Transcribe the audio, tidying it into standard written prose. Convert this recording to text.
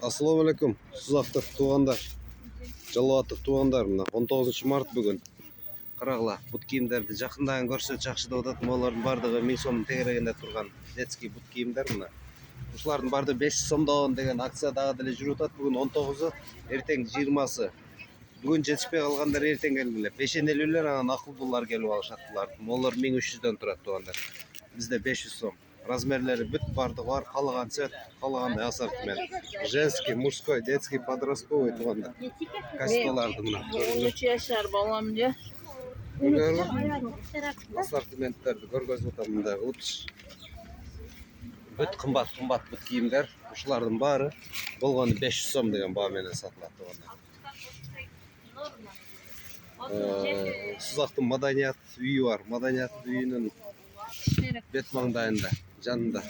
Assalamu alaikum. Сызақтық туғандар, жалауаттық туғандар. Мына 19 март бүгін. Қарағыла, бұт киімдерді жақындаған көрсе жақшы деп атады. Олардың бардығы 1000 сомның тегерегінде тұрған детский бұт киімдер мына. Ушылардың барды 500 сомдаған деген акциядағы деле жүріп атады. Бүгін 19-ы, ертең 20-сы. Бүгін жетіспей қалғандар ертең келгіле. Пешенелілер анан ақылдылар келіп алышаттылар. Олар 1300-ден тұрады туғандар. Бізде 500 сом. Размерлері бүт барды бар, қалған цвет, қалғандай ассортимент. Женский, мужской, детский, подростковый туғандар. Костюмларды мына. 13 yaşar balam diye. Ассортименттерді көргөзіп отырмын мында. Бүт қымбат бүт киімдер. Ушылардың бары болғаны 500 сом деген бағаменен сатылады туғандар. Сызақтың маданият үйі бар. Маданият үйінің бет маңдайында, жанында.